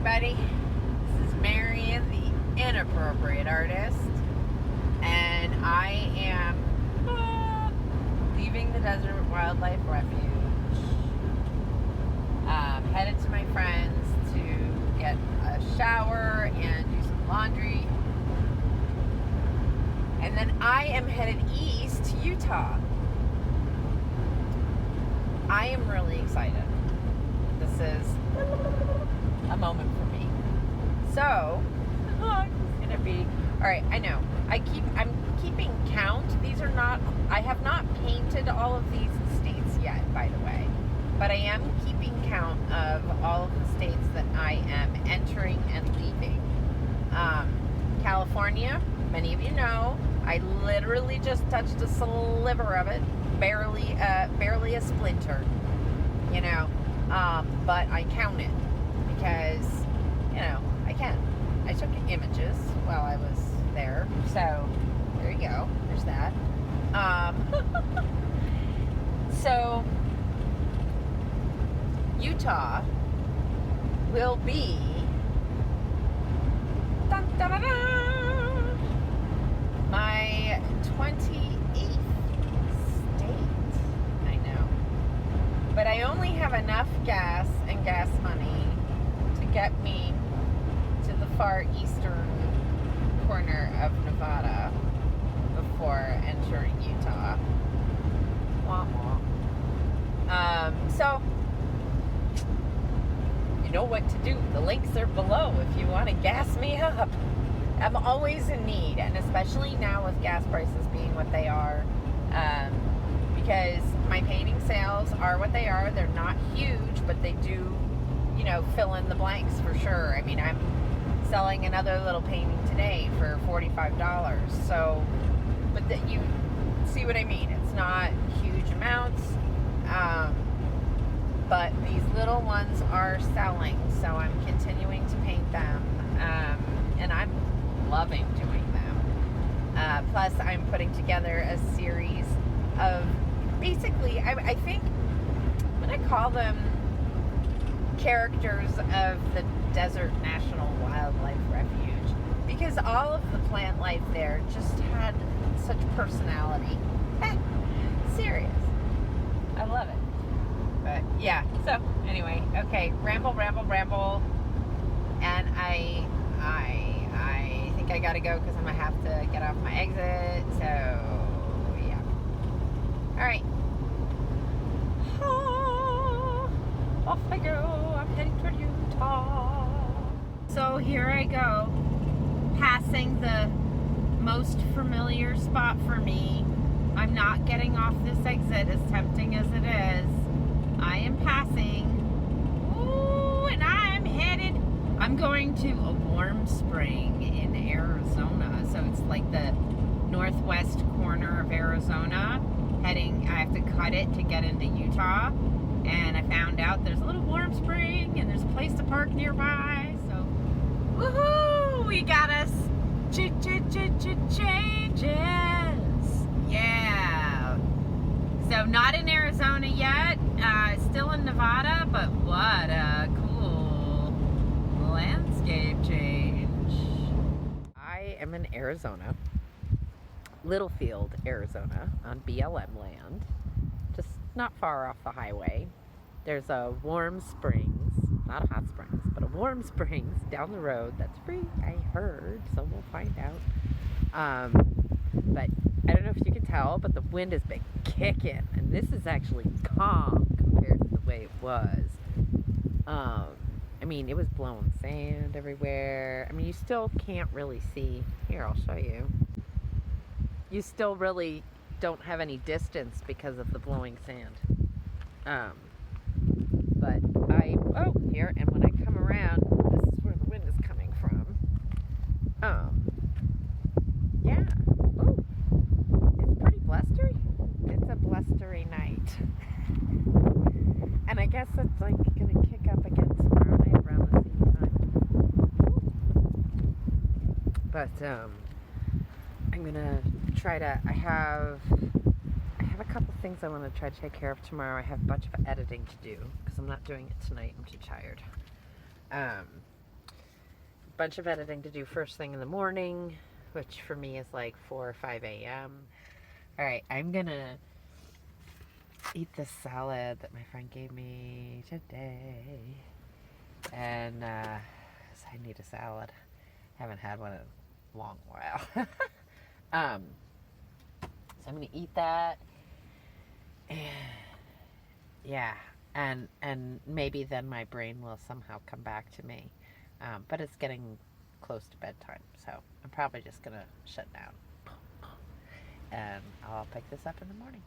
everybody. This is Marion, the Inappropriate Artist, and I am leaving the Desert Wildlife Refuge. Headed to my friends to get a shower and do some laundry. And then I am headed east to Utah. I am really excited. This is a moment for me. So, it's gonna be all right. I know. I'm keeping count. These are not. I have not painted all of these states yet, by the way. But I am keeping count of all of the states that I am entering and leaving. California, many of you know, I literally just touched a sliver of it, barely a splinter, you know. But I count it because, you know, I can. I took images while I was there, so there you go. There's that. So Utah will be my 28th state. I know. But I only have enough gas and gas money to get me to the far eastern corner of Nevada before entering Utah. Wah wah. So you know what to do. The links are below if you want to gas me up. I'm always in need, and especially now with gas prices being what they are, because my painting sales are what they are. They're not huge, but they do, you know, fill in the blanks for sure. I mean, I'm selling another little painting today for $45. So, but you see what I mean. It's not huge amounts, but these little ones are selling, so I'm continuing to paint them, and I'm loving doing them. Plus, I'm putting together a series of, basically, I think I'm going to call them characters of the Desert National Wildlife Refuge, because all of the plant life there just had such personality. Serious. I love it. But yeah, so anyway, okay, ramble, and I think I gotta go because I'm gonna have to get off my exit, so yeah. Alright. Off I go, I'm heading toward Utah. So here I go, passing the most familiar spot for me. I'm not getting off this exit, as tempting as it is. I am passing. Ooh, and I'm going to a warm spring in Arizona. So it's like the northwest corner of Arizona. I have to cut it to get into Utah. And I found out there's a little warm spring and there's a place to park nearby. So, woohoo! We got us changes. Yeah. So not in Arizona yet, still in Nevada, but what a cool landscape change. I am in Arizona, Littlefield, Arizona, on BLM land, just not far off the highway. There's a warm springs, not a hot springs, but a warm springs down the road that's free, I heard, so we'll find out. But I don't know if you can tell, but the wind has been kicking, and this is actually calm compared to the way it was. I mean, it was blowing sand everywhere. I mean, you still can't really see. Here, I'll show you. You still really don't have any distance because of the blowing sand. But here, and when I come around, this is where the wind is coming from. Yeah. Oh, it's pretty blustery. It's a blustery night. And I guess it's like gonna kick up again tomorrow night around the same time. But I'm gonna try to. I have a couple things I want to try to take care of tomorrow. I have a bunch of editing to do because I'm not doing it tonight. I'm too tired. bunch of editing to do first thing in the morning, which for me is like 4 or 5 a.m. All right, I'm gonna eat this salad that my friend gave me today. And so I need a salad. Haven't had one in a long while. So I'm gonna eat that. And yeah, and maybe then my brain will somehow come back to me. But it's getting close to bedtime, so I'm probably just gonna shut down. And I'll pick this up in the morning.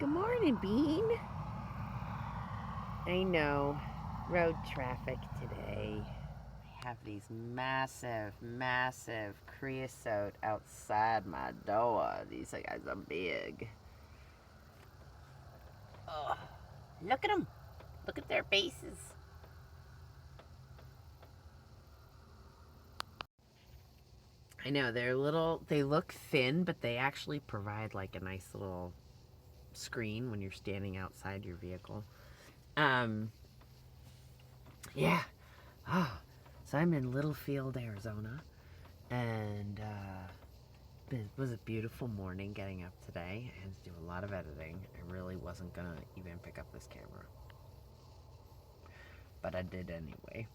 Good morning, Bean. I know, road traffic today. I have these massive creosote outside my door. These guys are big. Oh, look at them. Look at their faces. I know, they're little, they look thin, but they actually provide like a nice little screen when you're standing outside your vehicle. Yeah. Oh, so I'm in Littlefield, Arizona, and it was a beautiful morning getting up today. I had to do a lot of editing. I really wasn't gonna even pick up this camera, but I did anyway.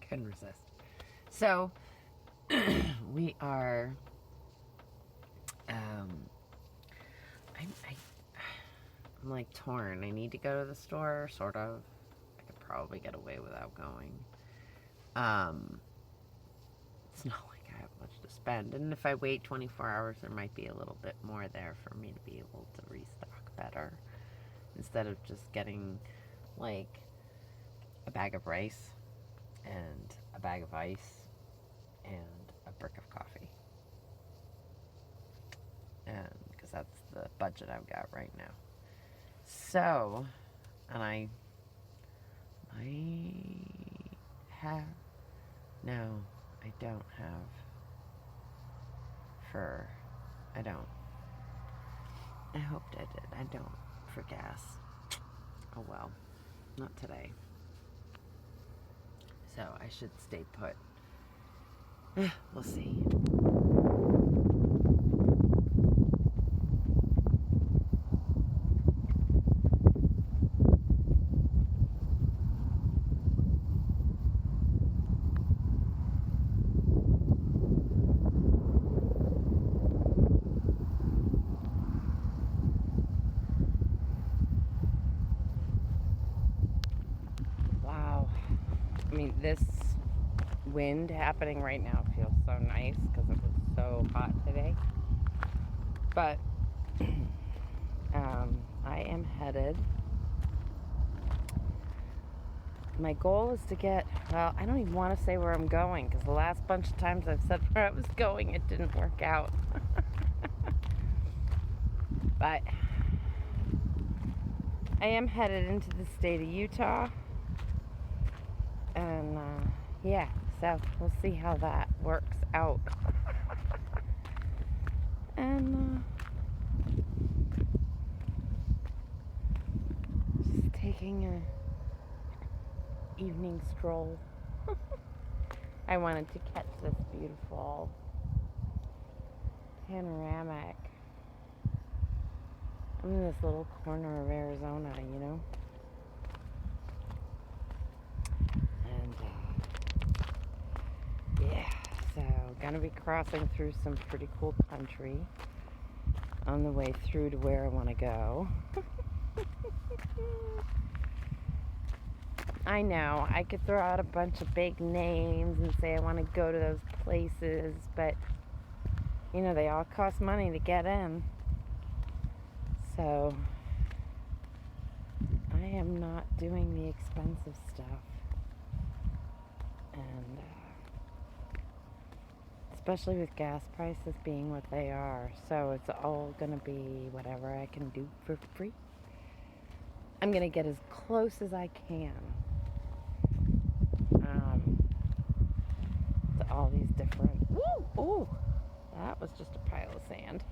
Couldn't resist. So we are I'm like torn. I need to go to the store, sort of. I could probably get away without going. It's not like I have much to spend. And if I wait 24 hours, there might be a little bit more there for me to be able to restock better. Instead of just getting like a bag of rice and a bag of ice and a brick of coffee. And because that's the budget I've got right now. So, and I have, no, I don't have for, I don't. I hoped I did. I don't for gas. Oh well, not today. So I should stay put. We'll see. I mean, this wind happening right now feels so nice because it was so hot today. But I am headed. My goal is to get, well, I don't even want to say where I'm going because the last bunch of times I've said where I was going, it didn't work out. But I am headed into the state of Utah. And yeah, so we'll see how that works out. And just taking a evening stroll. I wanted to catch this beautiful panoramic. I'm in this little corner of Arizona, you know. And yeah, so gonna be crossing through some pretty cool country on the way through to where I want to go. I know, I could throw out a bunch of big names and say I want to go to those places, but you know, they all cost money to get in. So I am not doing the expensive stuff. And especially with gas prices being what they are. So it's all going to be whatever I can do for free. I'm going to get as close as I can to all these different... Ooh, that was just a pile of sand.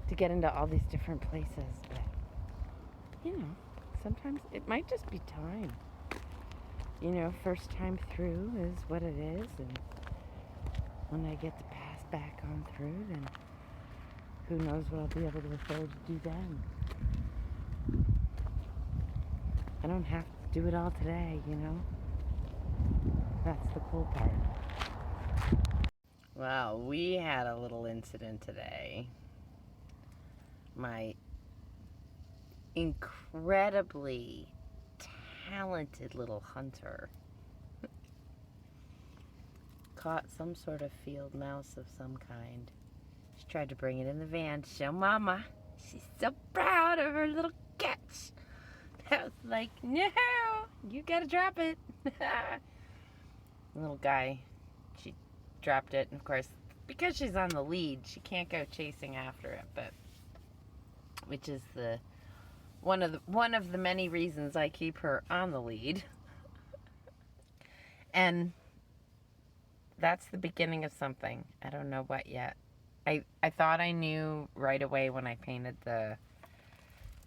To get into all these different places. But, you know, sometimes it might just be time. You know, first time through is what it is. And when I get to pass back on through, then who knows what I'll be able to afford to do then. I don't have to do it all today, you know. That's the cool part. Well, we had a little incident today. My incredibly talented little hunter caught some sort of field mouse of some kind. She tried to bring it in the van to show Mama. She's so proud of her little catch. I was like, no, you gotta drop it. The little guy, she dropped it, and of course, because she's on the lead, she can't go chasing after it, but which is the one of the many reasons I keep her on the lead. And that's the beginning of something. I don't know what yet. I thought I knew right away when I painted the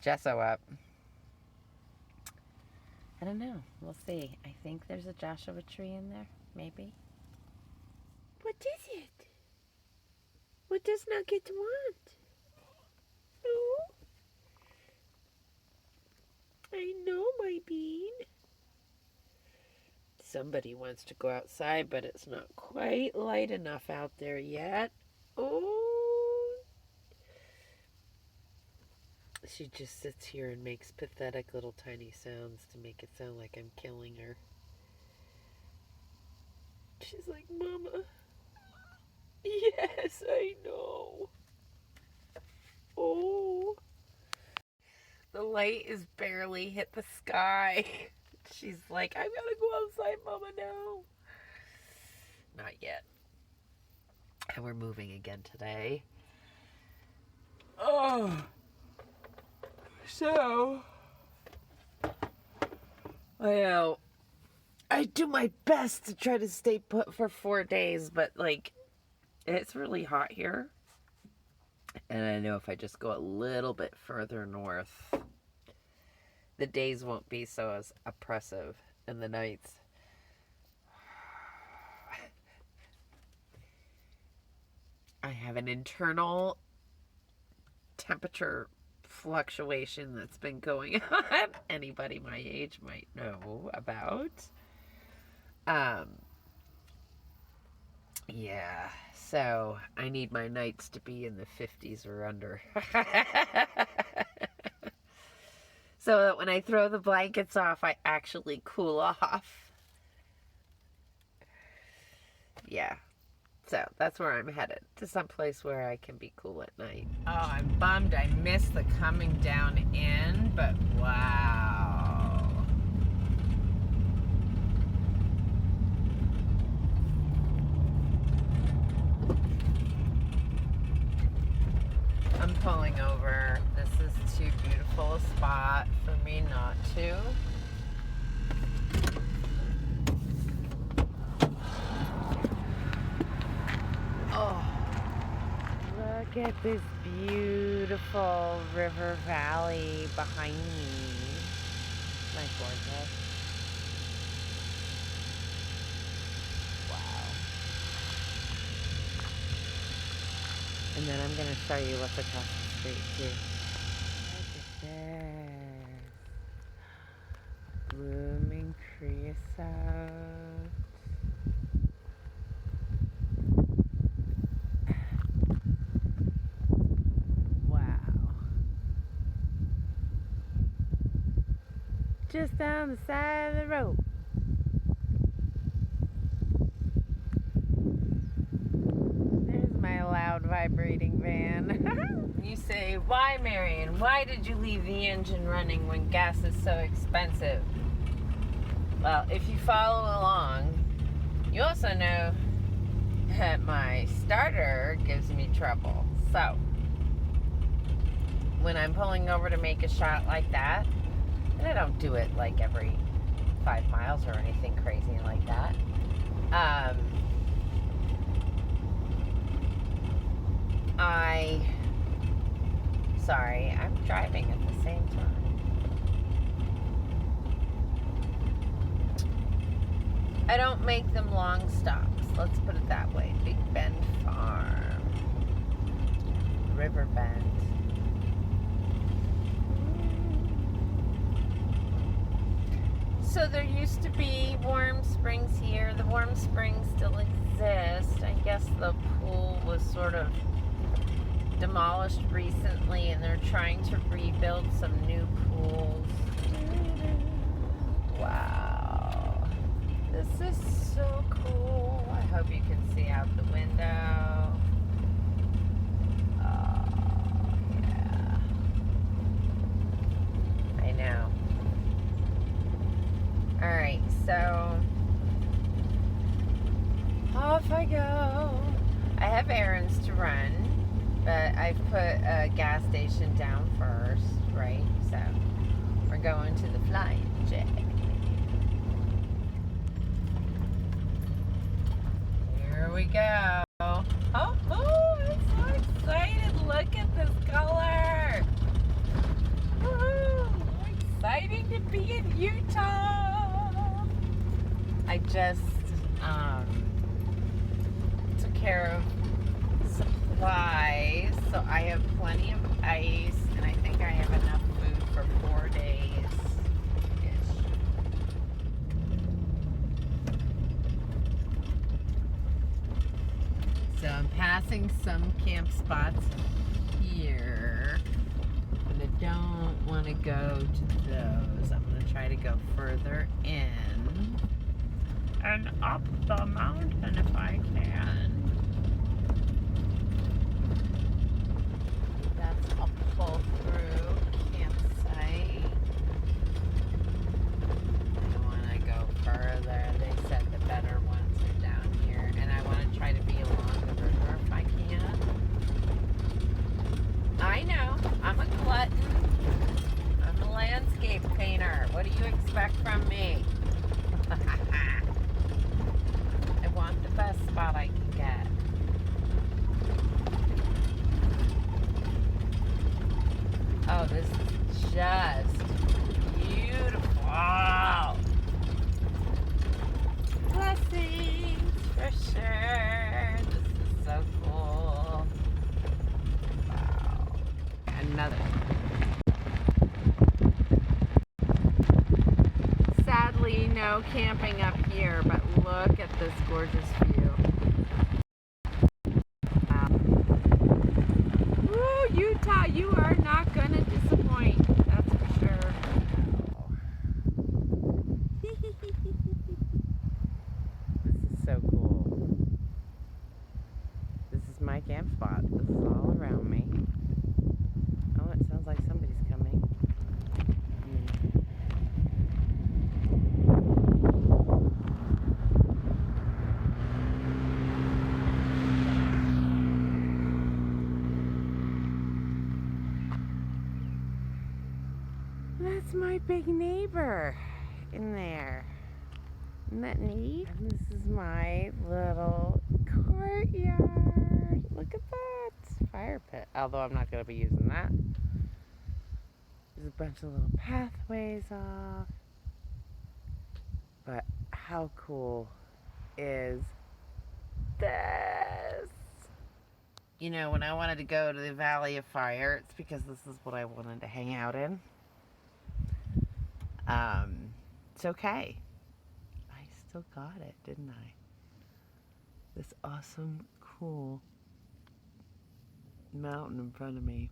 gesso up. I don't know. We'll see. I think there's a Joshua tree in there. Maybe. What is it? What does Nugget want? Oh, I know, my bean. Somebody wants to go outside, but it's not quite light enough out there yet. Oh. She just sits here and makes pathetic little tiny sounds to make it sound like I'm killing her. She's like, Mama. Yes, I know. Oh. The light is barely hit the sky. She's like, I gotta go outside, Mama, now. Not yet. And we're moving again today. Oh. So, I do my best to try to stay put for 4 days, but like, it's really hot here. And I know if I just go a little bit further north, the days won't be so as oppressive, and the nights. I have an internal temperature fluctuation that's been going on. Anybody my age might know about. Yeah, so I need my nights to be in the 50s or under. So that when I throw the blankets off, I actually cool off. Yeah. So that's where I'm headed, to some place where I can be cool at night. Oh, I'm bummed I missed the coming down in, but wow. I'm pulling over. This is too beautiful a spot for me not to. Oh, look at this beautiful river valley behind me. Isn't that gorgeous? Wow. And then I'm going to show you what's across the street too. Look at this. Blooming creosote. Just down the side of the road. There's my loud vibrating van. You say, why, Marion? Why did you leave the engine running when gas is so expensive? Well, if you follow along, you also know that my starter gives me trouble. So, when I'm pulling over to make a shot like that, and I don't do it like every 5 miles or anything crazy like that. Sorry, I'm driving at the same time. I don't make them long stops. Let's put it that way. Big Bend Farm. River Bend. So there used to be warm springs here. The warm springs still exist. I guess the pool was sort of demolished recently, and they're trying to rebuild some new pools. Wow. This is so cool. I hope you can see out the window. Oh, yeah. I know. Alright, so off I go. I have errands to run, but I've put a gas station down first, right? So we're going to the Flying J. Here we go. Oh, I'm so excited. Look at this color. Woo! Exciting to be in Utah. I just took care of supplies, so I have plenty of ice, and I think I have enough food for 4 days-ish. So I'm passing some camp spots here, but I don't want to go to those. I'm going to try to go further in and up the mountain if I can. That's a pull through campsite. I want to go further. They said the better ones are down here, and I want to try to be along the river if I can. I know, I'm a glutton. I'm a landscape painter. What do you expect from me? I want the best spot I can get. Oh, this is just beautiful. Blessings for sure. This is so cool. Wow. Another. Sadly, no camping up here, but look at this gorgeous view. Wow. Woo, Utah, you are not gonna disappoint. That's for sure. This is so cool. This is my camp spot. This is all around me. Oh, it sounds like somebody's coming. That's my big neighbor in there. Isn't that neat? And this is my little courtyard. Look at that. Fire pit. Although I'm not going to be using that. There's a bunch of little pathways off. But how cool is this? You know, when I wanted to go to the Valley of Fire, it's because this is what I wanted to hang out in. It's okay. I still got it, didn't I? This awesome, cool mountain in front of me.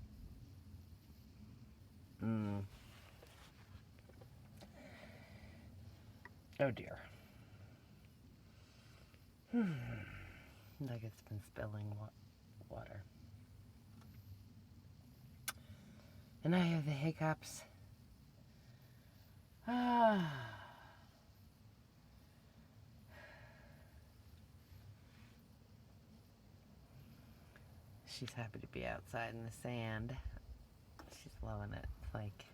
Oh dear. Like it's been spilling water. And I have the hiccups. She's happy to be outside in the sand. She's loving it. It's like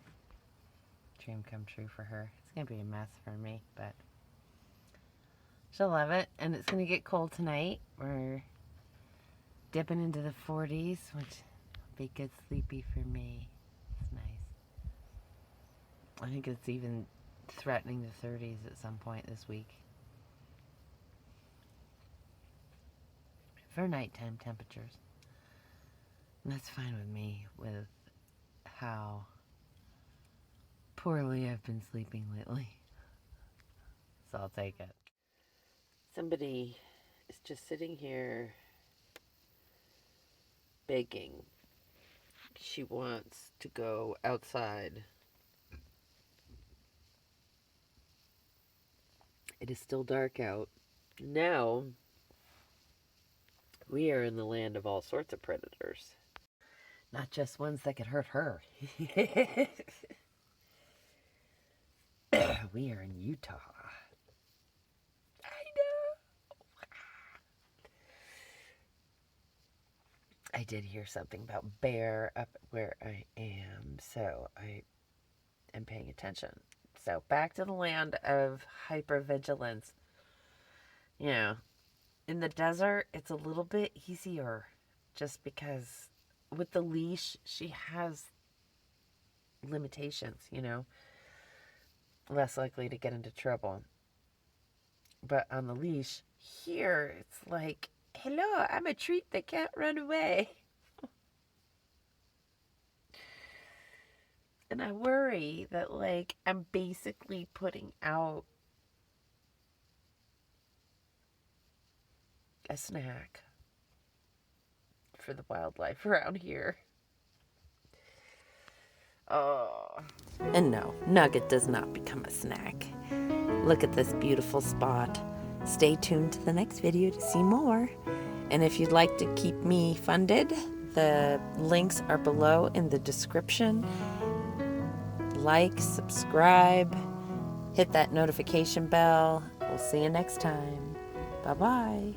dream come true for her. It's going to be a mess for me, but she'll love it. And it's going to get cold tonight. We're dipping into the 40s, which will be good sleepy for me. It's nice. I think it's even threatening the 30s at some point this week. For nighttime temperatures. And that's fine with me, with how poorly I've been sleeping lately. So I'll take it. Somebody is just sitting here begging. She wants to go outside. It is still dark out. Now, we are in the land of all sorts of predators. Not just ones that could hurt her. We are in Utah. I know. I did hear something about bear up where I am, so I am paying attention. So back to the land of hypervigilance. You know, in the desert, it's a little bit easier just because with the leash, she has limitations, you know, less likely to get into trouble. But on the leash, here, it's like, hello, I'm a treat that can't run away. And I worry that, like, I'm basically putting out a snack for the wildlife around here. Oh. And no, Nugget does not become a snack. Look at this beautiful spot. Stay tuned to the next video to see more. And if you'd like to keep me funded, the links are below in the description. Like, subscribe, hit that notification bell. We'll see you next time. Bye-bye.